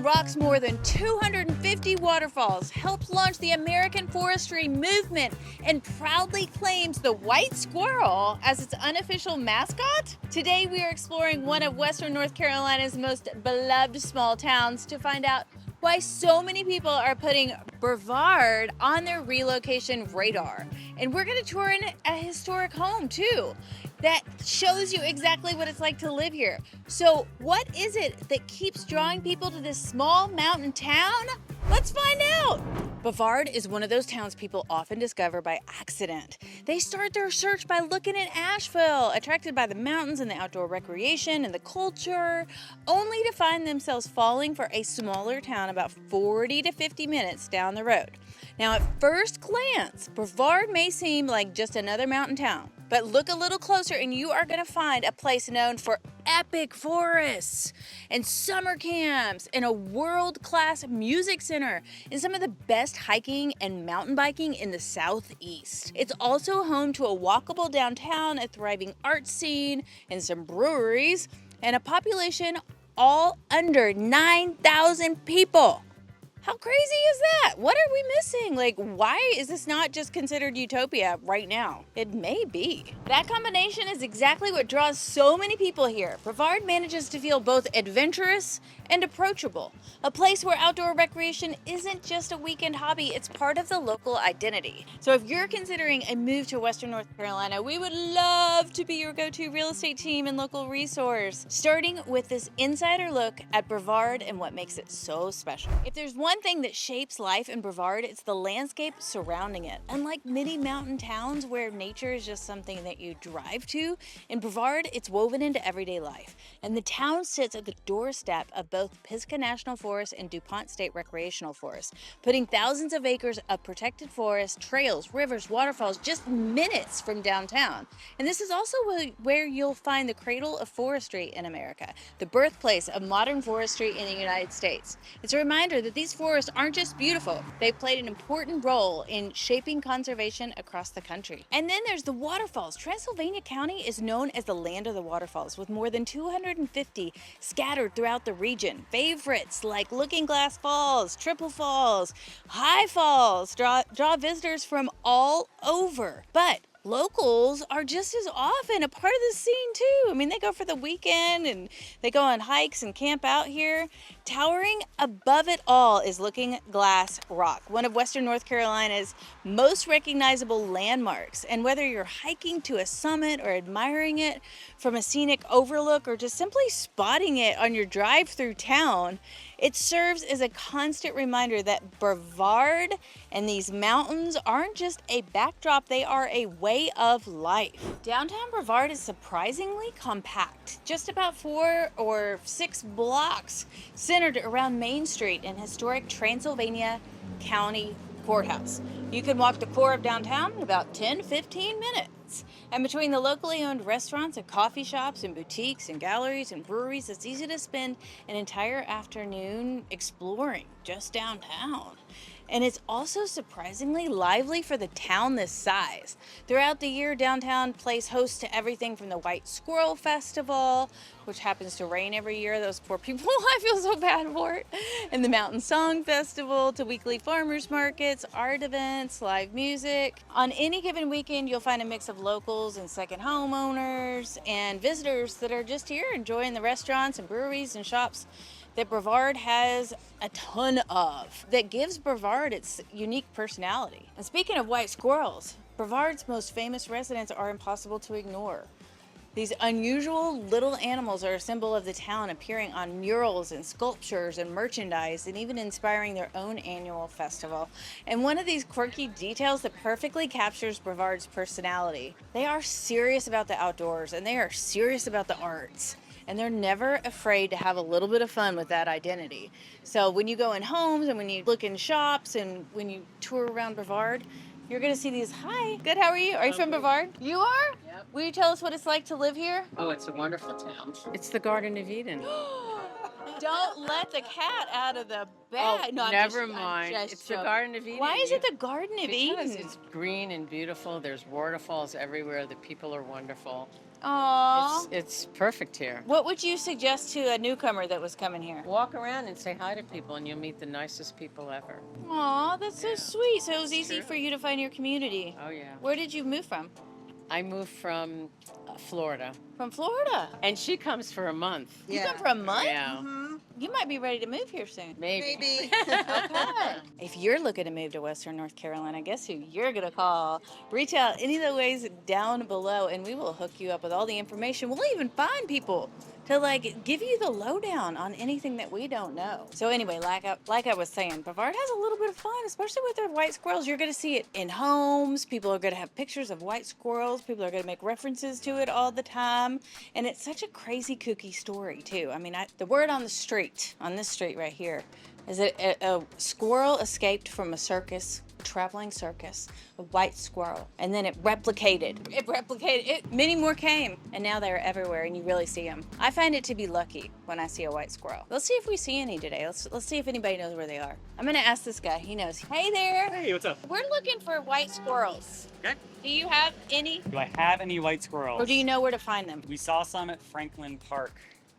rocks more than 250 waterfalls, helped launch the American forestry movement, and proudly claims the white squirrel as its unofficial mascot? Today we are exploring one of Western North Carolina's most beloved small towns to find out why so many people are putting Brevard on their relocation radar. And we're going to tour in a historic home too that shows you exactly what it's like to live here. So what is it that keeps drawing people to this small mountain town? Let's find out. Brevard is one of those towns people often discover by accident. They start their search by looking at Asheville, attracted by the mountains and the outdoor recreation and the culture, only to find themselves falling for a smaller town about 40 to 50 minutes down the road. Now, at first glance, Brevard may seem like just another mountain town, but look a little closer and you are going to find a place known for epic forests and summer camps and a world-class music center and some of the best hiking and mountain biking in the Southeast. It's also home to a walkable downtown, a thriving art scene, and some breweries, and a population all under 9,000 people. How crazy is that? What are we missing? Like, why is this not just considered utopia right now? It may be. That combination is exactly what draws so many people here. Brevard manages to feel both adventurous and approachable. A place where outdoor recreation isn't just a weekend hobby, it's part of the local identity. So if you're considering a move to Western North Carolina, we would love to be your go-to real estate team and local resource, starting with this insider look at Brevard and what makes it so special. If there's one thing that shapes life in Brevard, it's the landscape surrounding it. Unlike many mountain towns where nature is just something that you drive to, in Brevard, it's woven into everyday life. And the town sits at the doorstep of both Pisgah National Forest and DuPont State Recreational Forest, putting thousands of acres of protected forest, trails, rivers, waterfalls just minutes from downtown. And this is also where you'll find the cradle of forestry in America, the birthplace of modern forestry in the United States. It's a reminder that these forests aren't just beautiful, they've played an important role in shaping conservation across the country. And then there's the waterfalls. Transylvania County is known as the land of the waterfalls, with more than 250 scattered throughout the region. Favorites like Looking Glass Falls, Triple Falls, High Falls draw visitors from all over. But locals are just as often a part of the scene too. I mean, they go for the weekend and they go on hikes and camp out here. Towering above it all is Looking Glass Rock, one of Western North Carolina's most recognizable landmarks. And whether you're hiking to a summit or admiring it from a scenic overlook or just simply spotting it on your drive through town, it serves as a constant reminder that Brevard and these mountains aren't just a backdrop, they are a way of life. Downtown Brevard is surprisingly compact, just about 4 or 6 blocks centered around Main Street and historic Transylvania County Courthouse. You can walk the core of downtown in about 10 to 15 minutes. And between the locally owned restaurants and coffee shops and boutiques and galleries and breweries, it's easy to spend an entire afternoon exploring just downtown. And it's also surprisingly lively for the town this size. Throughout the year, downtown plays host to everything from the White Squirrel Festival, which happens to rain every year, those poor people, I feel so bad for it, and the Mountain Song Festival, to weekly farmers markets, art events, live music. On any given weekend, you'll find a mix of locals and second homeowners and visitors that are just here enjoying the restaurants and breweries and shops that Brevard has a ton of, that gives Brevard its unique personality. And speaking of white squirrels, Brevard's most famous residents are impossible to ignore. These unusual little animals are a symbol of the town, appearing on murals and sculptures and merchandise, and even inspiring their own annual festival. And one of these quirky details that perfectly captures Brevard's personality: they are serious about the outdoors and they are serious about the arts. And they're never afraid to have a little bit of fun with that identity. So when you go in homes and when you look in shops and when you tour around Brevard, you're going to see these. Hi. Good. How are you? Are you from Brevard? You are? Yep. Will you tell us what it's like to live here? Oh, it's a wonderful town. It's the Garden of Eden. Don't let the cat out of the bag. Oh, No, never mind. It's It's the joking. Garden of Eden. Why is it the Garden of Because Eden? it's green and beautiful. There's waterfalls everywhere. The people are wonderful. Aww. It's perfect here. What would you suggest to a newcomer that was coming here? Walk around and say hi to people, and you'll meet the nicest people ever. Aw, that's so Yeah. sweet. So it was It's easy true. for you to find your community. Oh yeah. Where did you move from? I moved from Florida, From Florida. and she comes for a month. You come for a month? Yeah. You might be ready to move here soon. Maybe. Okay. If you're looking to move to Western North Carolina, guess who you're going to call? Reach out any of the ways down below, and we will hook you up with all the information. We'll even find people to give you the lowdown on anything that we don't know. So anyway, like I was saying, Brevard has a little bit of fun, especially with their white squirrels. You're going to see it in homes. People are going to have pictures of white squirrels. People are going to make references to it all the time. And it's such a crazy, kooky story, too. I mean, the word on this street right here, is that a squirrel escaped from a traveling circus, a white squirrel, and then it replicated. Many more came, and now they're everywhere, and you really see them. I find it to be lucky when I see a white squirrel. Let's see if we see any today. Let's see if anybody knows where they are. I'm gonna ask this guy. He knows. Hey there. Hey, what's up? We're looking for white squirrels. Okay. Do you have any, Do I have any white squirrels? or do you know where to find them? We saw some at Franklin Park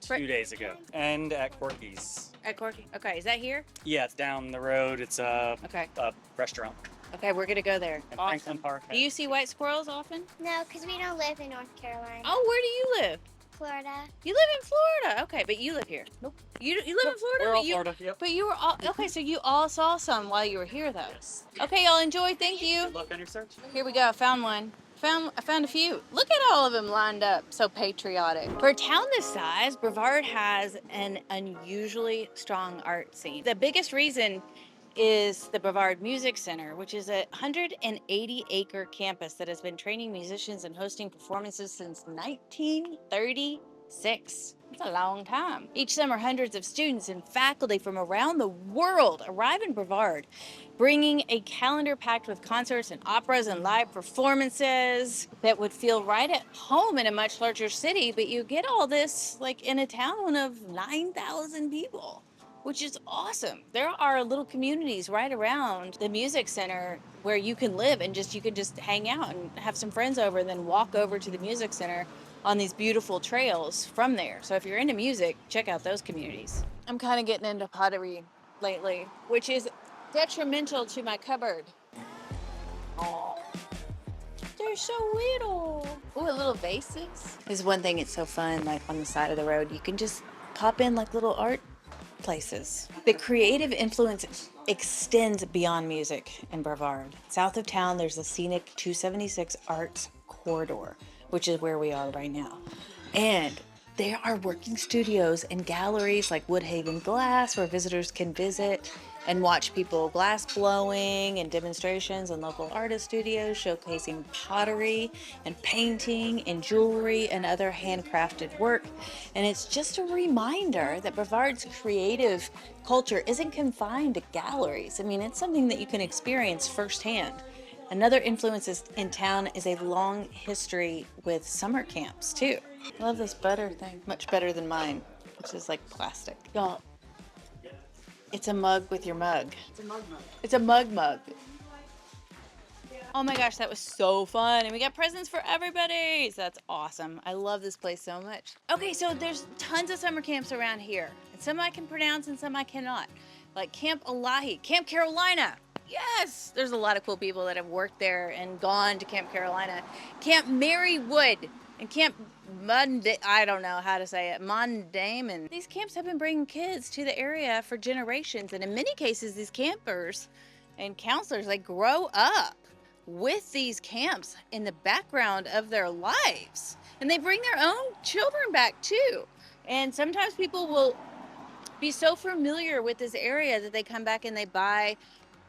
Fra- 2 days ago, and at Corky's. At Corky. Okay, is that here? Yeah, it's down the road. It's a Okay. restaurant. Okay, we're gonna go there. And Awesome. Franklin Park. Do you see white squirrels often? No, because we don't live in North Carolina. Oh, where do you live? Florida. You live in Florida. Okay, but you live here. Nope. You live in Florida? We're all but you, Florida. Yep. But you were all okay. So you all saw some while you were here, though. Okay, y'all enjoy. Thank you. Good luck on your search. Here we go. I found one. I found a few. Look at all of them lined up. So patriotic. For a town this size, Brevard has an unusually strong art scene. The biggest reason is the Brevard Music Center, which is a 180-acre campus that has been training musicians and hosting performances since 1936. It's a long time. Each summer, hundreds of students and faculty from around the world arrive in Brevard, bringing a calendar packed with concerts and operas and live performances that would feel right at home in a much larger city, but you get all this in a town of 9,000 people, which is awesome. There are little communities right around the music center where you can live and you can just hang out and have some friends over and then walk over to the music center on these beautiful trails from there. So if you're into music, check out those communities. I'm kind of getting into pottery lately, which is detrimental to my cupboard. Oh, they're so little. Ooh, little vases. There's one thing, it's so fun, on the side of the road, you can just pop in little art places. The creative influence extends beyond music in Brevard. South of town, there's the scenic 276 Arts Corridor, which is where we are right now. And there are working studios and galleries like Woodhaven Glass where visitors can visit and watch people glass blowing and demonstrations and local artist studios showcasing pottery and painting and jewelry and other handcrafted work. And it's just a reminder that Brevard's creative culture isn't confined to galleries. I mean, it's something that you can experience firsthand. Another influence in town is a long history with summer camps, too. I love this butter thing. Much better than mine, which is plastic. Y'all, it's a mug with your mug. It's a mug mug. It's a mug mug. Oh my gosh, that was so fun. And we got presents for everybody. So that's awesome. I love this place so much. Okay, so there's tons of summer camps around here. And some I can pronounce and some I cannot. Like Camp Elahi, Camp Carolina. Yes, there's a lot of cool people that have worked there and gone to Camp Carolina. Camp Marywood and Camp I don't know how to say it, Mondamon. These camps have been bringing kids to the area for generations, and in many cases, these campers and counselors, they grow up with these camps in the background of their lives, and they bring their own children back too. And sometimes people will be so familiar with this area that they come back and they buy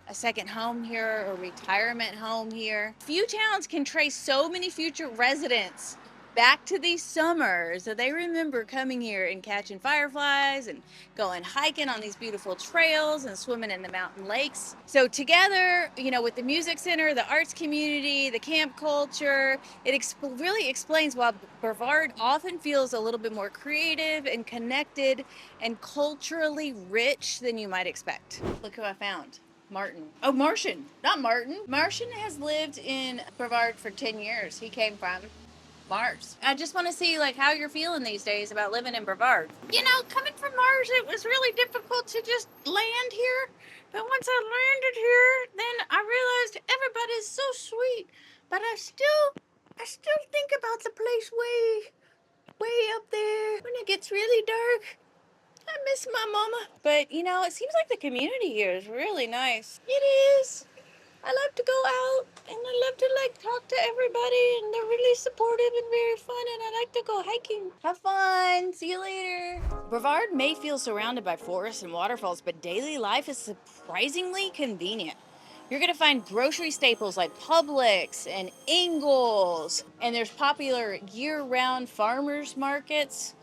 a second home here or retirement home here. Few towns can trace so many future residents back to these summers that they remember coming here and catching fireflies and going hiking on these beautiful trails and swimming in the mountain lakes. So together, with the music center, the arts community, the camp culture, it really explains why Brevard often feels a little bit more creative and connected and culturally rich than you might expect. Look who I found. Martin. Oh, Martian. Not Martin. Martian has lived in Brevard for 10 years. He came from Mars. I just want to see like how you're feeling these days about living in Brevard. You know, coming from Mars, it was really difficult to just land here. But once I landed here, then I realized everybody's so sweet. But I still think about the place way up there when it gets really dark. I miss my mama. But you know, it seems like the community here is really nice. It is. I love to go out and I love to like talk to everybody and they're really supportive and very fun and I like to go hiking. Have fun. See you later. Brevard may feel surrounded by forests and waterfalls, but daily life is surprisingly convenient. You're gonna find grocery staples like Publix and Ingles, and there's popular year-round farmers markets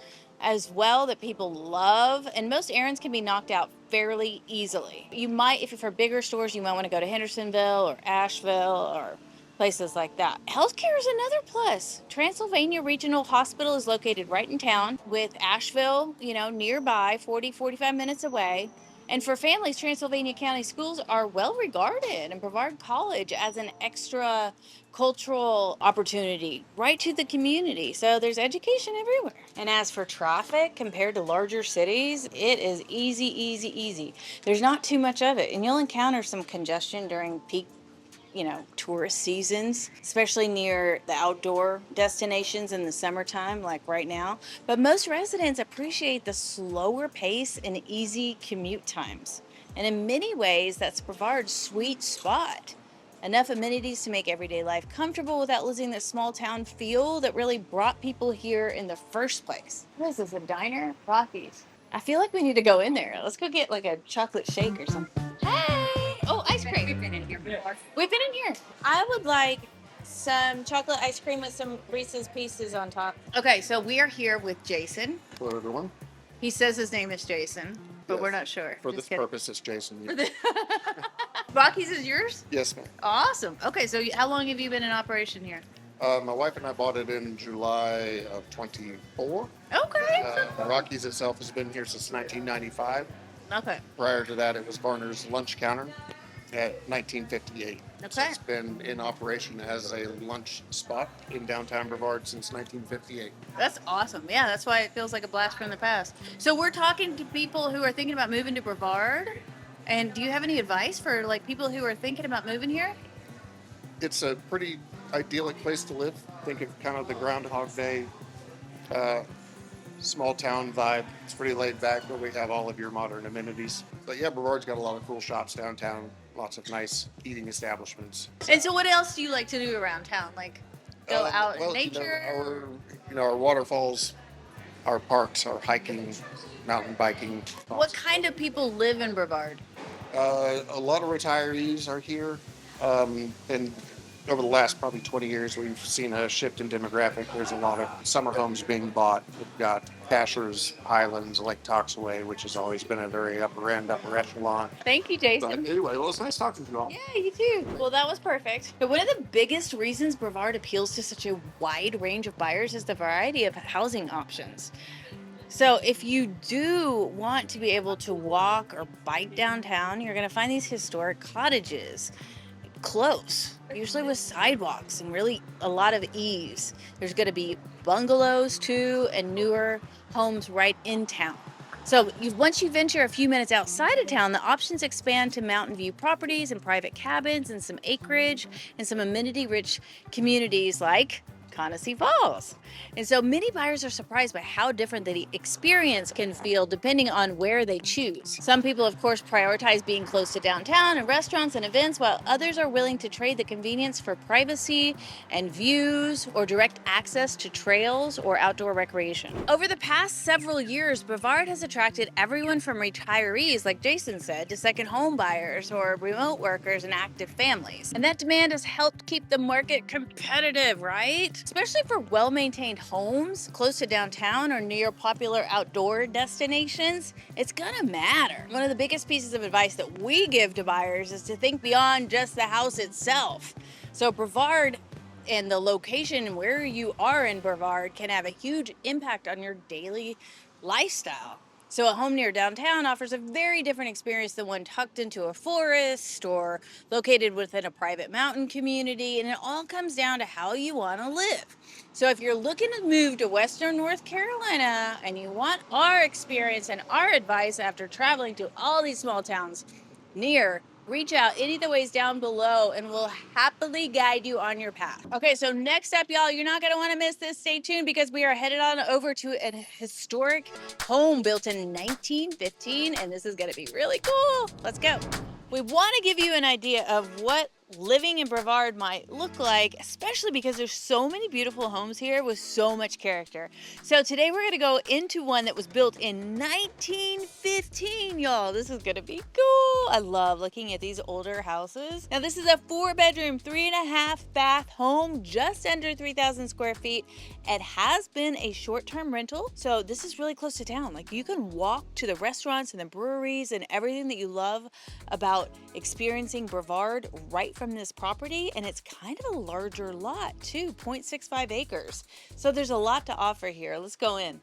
as well that people love, and most errands can be knocked out fairly easily. You might, if you're for bigger stores, you might want to go to Hendersonville or Asheville or places like that. Healthcare is another plus. Transylvania Regional Hospital is located right in town with Asheville, nearby, 45 minutes away. And for families, Transylvania County schools are well regarded, and Brevard College as an extra cultural opportunity right to the community. So there's education everywhere. And as for traffic, compared to larger cities, it is easy. There's not too much of it, and you'll encounter some congestion during peak tourist seasons, especially near the outdoor destinations in the summertime, like right now. But most residents appreciate the slower pace and easy commute times. And in many ways, that's Brevard's sweet spot. Enough amenities to make everyday life comfortable without losing the small town feel that really brought people here in the first place. What is this, a diner? Rockies. I feel like we need to go in there. Let's go get like a chocolate shake or something. Hey! Oh, ice cream. We've been in here before. We've been in here. I would like some chocolate ice cream with some Reese's Pieces on top. Okay, so we are here with Jason. Hello, everyone. He says his name is Jason, but Yes. we're not sure. For Just this kidding. purpose, it's Jason. Rockies is yours? Yes, ma'am. Awesome. Okay, so how long have you been in operation here? My wife and I bought it in July of 24. Okay. Rockies itself has been here since 1995. Okay. Prior to that, it was Barner's Lunch Counter at 1958. So Okay. it's been in operation as a lunch spot in downtown Brevard since 1958. That's awesome. Yeah, that's why it feels like a blast from the past. So we're talking to people who are thinking about moving to Brevard. And do you have any advice for like people who are thinking about moving here? It's a pretty idyllic place to live. Think of kind of the Groundhog Day small town vibe. It's pretty laid back, but we have all of your modern amenities. But yeah, Brevard's got a lot of cool shops downtown, lots of nice eating establishments. And so what else do you like to do around town? Like go out in Well, nature? our waterfalls, our parks, our hiking, mountain biking. What kind of people live in Brevard? A lot of retirees are here, and over the last probably 20 years, we've seen a shift in demographic. There's a lot of summer homes being bought. We've got Pashers, Highlands, Lake Toxaway, which has always been a very upper echelon. Thank you, But Jason. anyway, well, it's nice talking to you all. Yeah, you too. Well, that was perfect. But one of the biggest reasons Brevard appeals to such a wide range of buyers is the variety of housing options. So if you do want to be able to walk or bike downtown, you're going to find these historic cottages close, usually with sidewalks and really a lot of ease. There's going to be bungalows too and newer homes right in town. So once you venture a few minutes outside of town, the options expand to mountain view properties and private cabins and some acreage and some amenity-rich communities like Conacy Falls. And so many buyers are surprised by how different the experience can feel depending on where they choose. Some people, of course, prioritize being close to downtown and restaurants and events, while others are willing to trade the convenience for privacy and views or direct access to trails or outdoor recreation. Over the past several years, Brevard has attracted everyone from retirees, like Jason said, to second home buyers or remote workers and active families. And that demand has helped keep the market competitive, right? Especially for well-maintained homes close to downtown or near popular outdoor destinations, it's gonna matter. One of the biggest pieces of advice that we give to buyers is to think beyond just the house itself. So Brevard and the location where you are in Brevard can have a huge impact on your daily lifestyle. So a home near downtown offers a very different experience than one tucked into a forest or located within a private mountain community, and it all comes down to how you want to live. So if you're looking to move to Western North Carolina and you want our experience and our advice after traveling to all these small towns near, reach out any of the ways down below and we'll happily guide you on your path. Okay, so next up, y'all, you're not gonna wanna miss this. Stay tuned because we are headed on over to a historic home built in 1915, and this is gonna be really cool. Let's go. We wanna give you an idea of what living in Brevard might look like, especially because there's so many beautiful homes here with so much character. So today we're gonna go into one that was built in 1915, y'all. This is gonna be cool. I love looking at these older houses. Now this is a 4-bedroom, 3.5 bath home, just under 3,000 square feet. It has been a short-term rental, so this is really close to town. Like you can walk to the restaurants and the breweries and everything that you love about experiencing Brevard right from this property, and it's kind of a larger lot too, 0.65 acres. So there's a lot to offer here. Let's go in.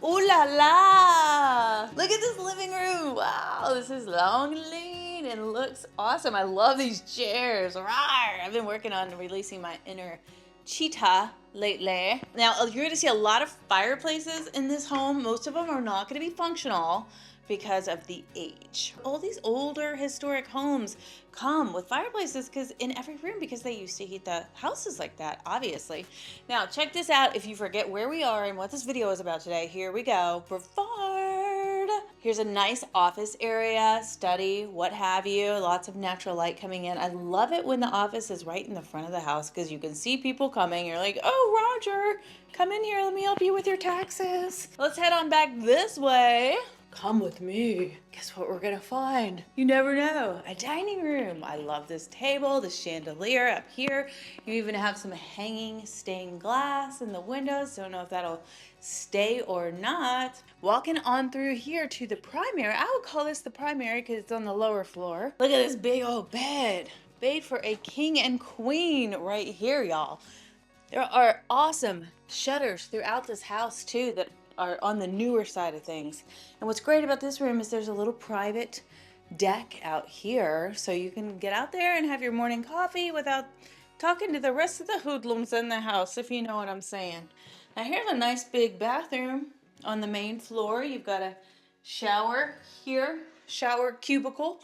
Ooh la la! Look at this living room. Wow, this is long and lean and looks awesome. I love these chairs. Rawr! I've been working on releasing my inner cheetah lately. Now you're gonna see a lot of fireplaces in this home. Most of them are not gonna be functional because of the age. All these older historic homes come with fireplaces in every room because they used to heat the houses like that, obviously. Now check this out. If you forget where we are and what this video is about today, here we go. Brevard. Here's a nice office area, study, what have you. Lots of natural light coming in. I love it when the office is right in the front of the house because you can see people coming. You're like, oh, Roger, come in here. Let me help you with your taxes. Let's head on back this way. Come with me. Guess what we're gonna find? You never know. A dining room. I love this table, the chandelier up here. You even have some hanging stained glass in the windows. Don't know if that'll stay or not. Walking on through here to the primary. I would call this the primary because it's on the lower floor. Look at this big old bed. Made for a king and queen right here, y'all. There are awesome shutters throughout this house too that are on the newer side of things. And what's great about this room is there's a little private deck out here so you can get out there and have your morning coffee without talking to the rest of the hoodlums in the house, if you know what I'm saying. Now here's a nice big bathroom on the main floor. You've got a shower here, shower cubicle.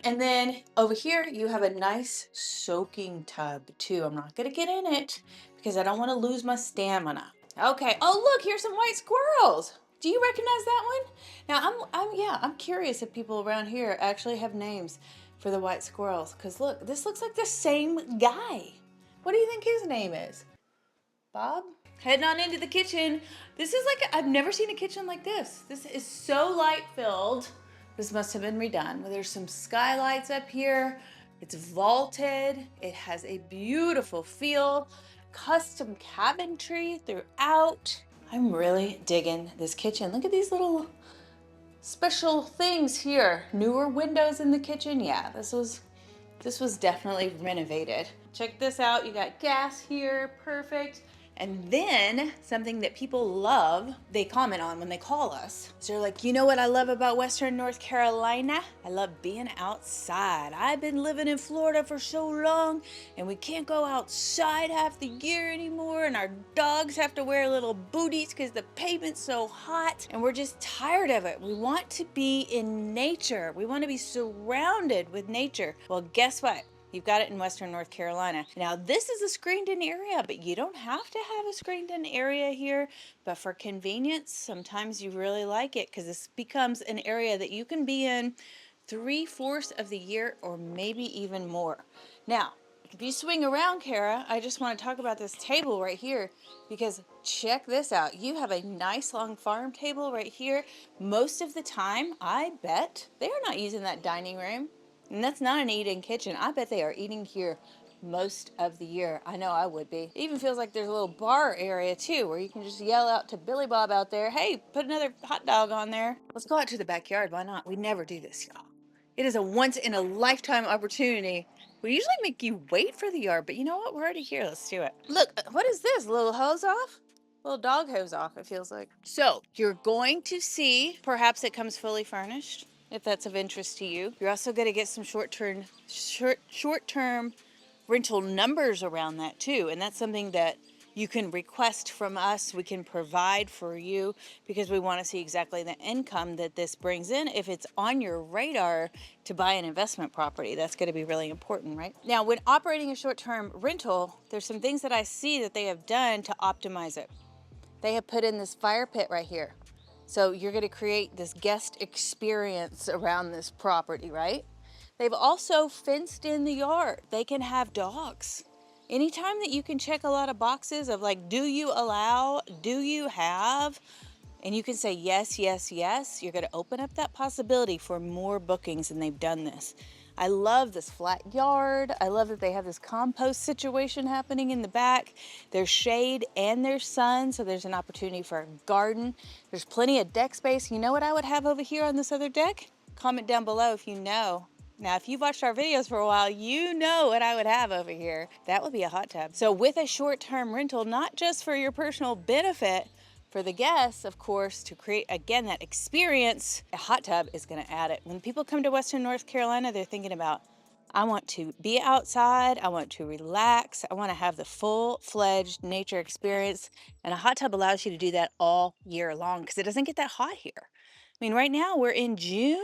And then over here you have a nice soaking tub too. I'm not gonna get in it because I don't want to lose my stamina. Okay. Oh, look, here's some white squirrels. Do you recognize that one? Now, I'm curious if people around here actually have names for the white squirrels. Because look, this looks like the same guy. What do you think his name is? Bob? Heading on into the kitchen. This is like, I've never seen a kitchen like this. This is so light-filled. This must have been redone. There's some skylights up here. It's vaulted. It has a beautiful feel. Custom cabinetry throughout. I'm really digging this kitchen. Look at these little special things here. Newer windows in the kitchen. Yeah, this was definitely renovated. Check this out. You got gas here. Perfect. And then something that people love, they comment on when they call us. So they're like, you know what I love about Western North Carolina? I love being outside. I've been living in Florida for so long and we can't go outside half the year anymore, and our dogs have to wear little booties because the pavement's so hot and we're just tired of it. We want to be in nature. We want to be surrounded with nature. Well, guess what? You've got it in Western North Carolina. Now, this is a screened-in area, but you don't have to have a screened-in area here. But for convenience, sometimes you really like it because this becomes an area that you can be in 3/4 of the year or maybe even more. Now, if you swing around, Kara, I just want to talk about this table right here because check this out. You have a nice long farm table right here. Most of the time, I bet they are not using that dining room. And that's not an eat-in kitchen. I bet they are eating here most of the year. I know I would be. It even feels like there's a little bar area too where you can just yell out to Billy Bob out there, hey, put another hot dog on there. Let's go out to the backyard. Why not? We never do this, y'all. It is a once-in-a-lifetime opportunity. We usually make you wait for the yard, but you know what? We're already here. Let's do it. Look, what is this? A little hose off? A little dog hose off, it feels like. So you're going to see, perhaps it comes fully furnished, if that's of interest to you. You're also going to get some short-term rental numbers around that too. And that's something that you can request from us. We can provide for you because we want to see exactly the income that this brings in. If it's on your radar to buy an investment property, that's going to be really important, right? Now, when operating a short-term rental, there's some things that I see that they have done to optimize it. They have put in this fire pit right here. So you're going to create this guest experience around this property, right? They've also fenced in the yard. They can have dogs. Anytime that you can check a lot of boxes of like, do you allow, do you have, and you can say yes, yes, yes, you're gonna open up that possibility for more bookings, and they've done this. I love this flat yard. I love that they have this compost situation happening in the back. There's shade and there's sun, so there's an opportunity for a garden. There's plenty of deck space. You know what I would have over here on this other deck? Comment down below if you know. Now, if you've watched our videos for a while, you know what I would have over here. That would be a hot tub. So with a short-term rental, not just for your personal benefit, for the guests, of course, to create, again, that experience, a hot tub is gonna add it. When people come to Western North Carolina, they're thinking about, I want to be outside, I want to relax, I wanna have the full-fledged nature experience, and a hot tub allows you to do that all year long because it doesn't get that hot here. I mean, right now we're in June.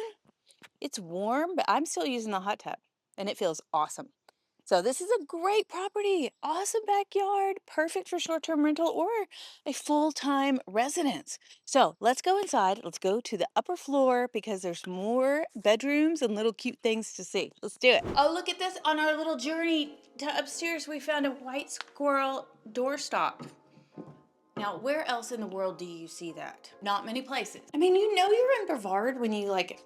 It's warm, but I'm still using the hot tub and it feels awesome. So this is a great property, awesome backyard, perfect for short-term rental or a full-time residence. So let's go inside. Let's go to the upper floor because there's more bedrooms and little cute things to see. Let's do it. Oh, look at this. On our little journey to upstairs, we found a white squirrel doorstop. Now, where else in the world do you see that? Not many places. I mean, you know you're in Brevard when you like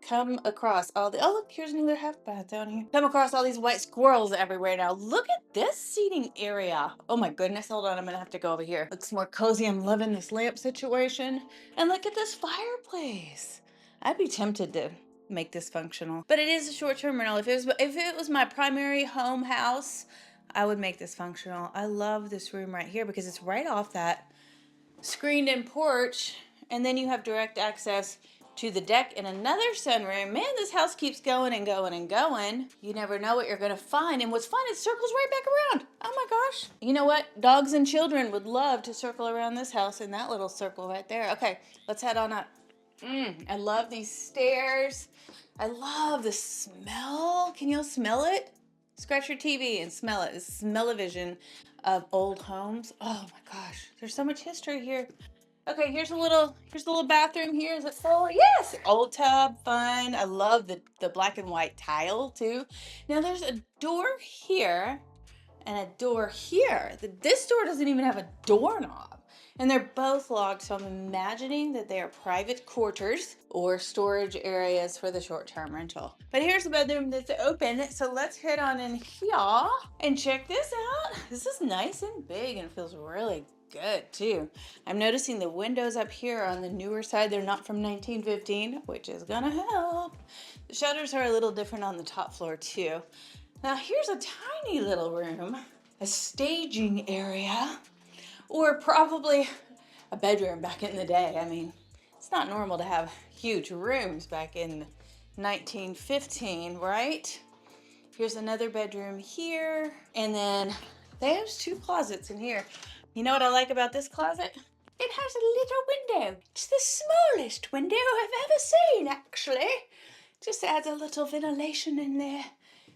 come across all the, oh look, here's another half bath down here. Come across all these white squirrels everywhere now. Look at this seating area. Oh my goodness, hold on, I'm gonna have to go over here. Looks more cozy, I'm loving this lamp situation. And look at this fireplace. I'd be tempted to make this functional, but it is a short-term rental. If it was my primary home house, I would make this functional. I love this room right here because it's right off that screened-in porch, and then you have direct access to the deck and another sunroom. Man, this house keeps going and going and going. You never know what you're gonna find. And what's fun, it circles right back around. Oh my gosh. You know what? Dogs and children would love to circle around this house in that little circle right there. Okay, let's head on up. I love these stairs. I love the smell. Can y'all smell it? Scratch your TV and smell it. The smell-o-vision of old homes. Oh my gosh, there's so much history here. Okay, here's a little bathroom here. Is it full? Yes! Old tub, fun. I love the black and white tile too. Now there's a door here and a door here. This door doesn't even have a doorknob. And they're both locked, so I'm imagining that they are private quarters or storage areas for the short-term rental. But here's the bedroom that's open, so let's head on in here and check this out. This is nice and big and feels really good too. I'm noticing the windows up here on the newer side, they're not from 1915, which is gonna help. The shutters are a little different on the top floor too. Now here's a tiny little room, a staging area, or probably a bedroom back in the day. I mean, it's not normal to have huge rooms back in 1915, right? Here's another bedroom here, and then they have 2 closets in here. You know what I like about this closet? It has a little window. It's the smallest window I've ever seen, actually. Just adds a little ventilation in there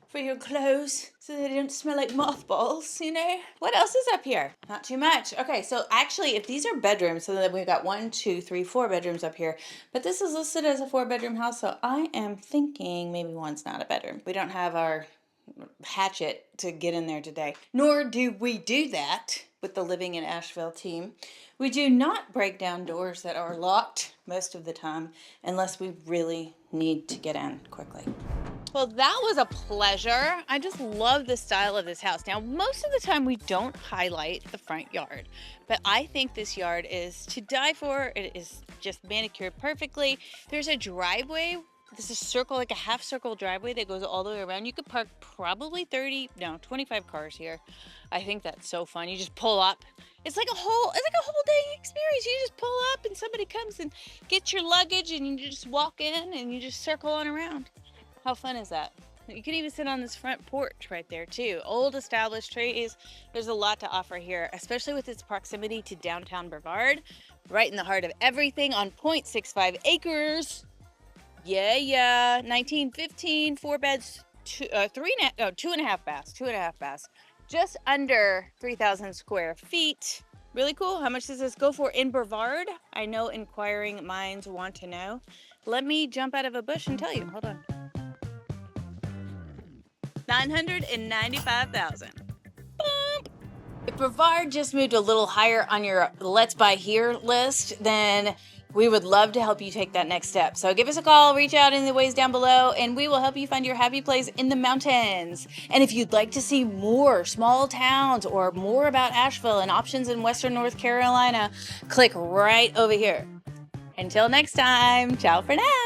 for your clothes so they don't smell like mothballs, you know? What else is up here? Not too much. Okay, so actually, if these are bedrooms, so then we've got 1, 2, 3, 4 bedrooms up here, but this is listed as a 4-bedroom house, so I am thinking maybe one's not a bedroom. We don't have our hatchet to get in there today, nor do we do that with the Living in Asheville team. We do not break down doors that are locked most of the time unless we really need to get in quickly. Well, that was a pleasure. I just love the style of this house. Now, most of the time we don't highlight the front yard, but I think this yard is to die for. It is just manicured perfectly. There's a driveway This is circle, like a half circle driveway that goes all the way around. You could park probably 25 cars here. I think that's so fun. You just pull up. It's like a whole day experience. You just pull up and somebody comes and gets your luggage and you just walk in and you just circle on around. How fun is that? You can even sit on this front porch right there too. Old established trees. There's a lot to offer here, especially with its proximity to downtown Brevard, right in the heart of everything on 0.65 acres. Yeah. 1915, 4 beds, 2.5 baths. Just under 3,000 square feet. Really cool. How much does this go for in Brevard? I know inquiring minds want to know. Let me jump out of a bush and tell you. Hold on. $995,000. If Brevard just moved a little higher on your Let's Buy Here list, then we would love to help you take that next step. So give us a call, reach out in the ways down below, and we will help you find your happy place in the mountains. And if you'd like to see more small towns or more about Asheville and options in Western North Carolina, click right over here. Until next time, ciao for now.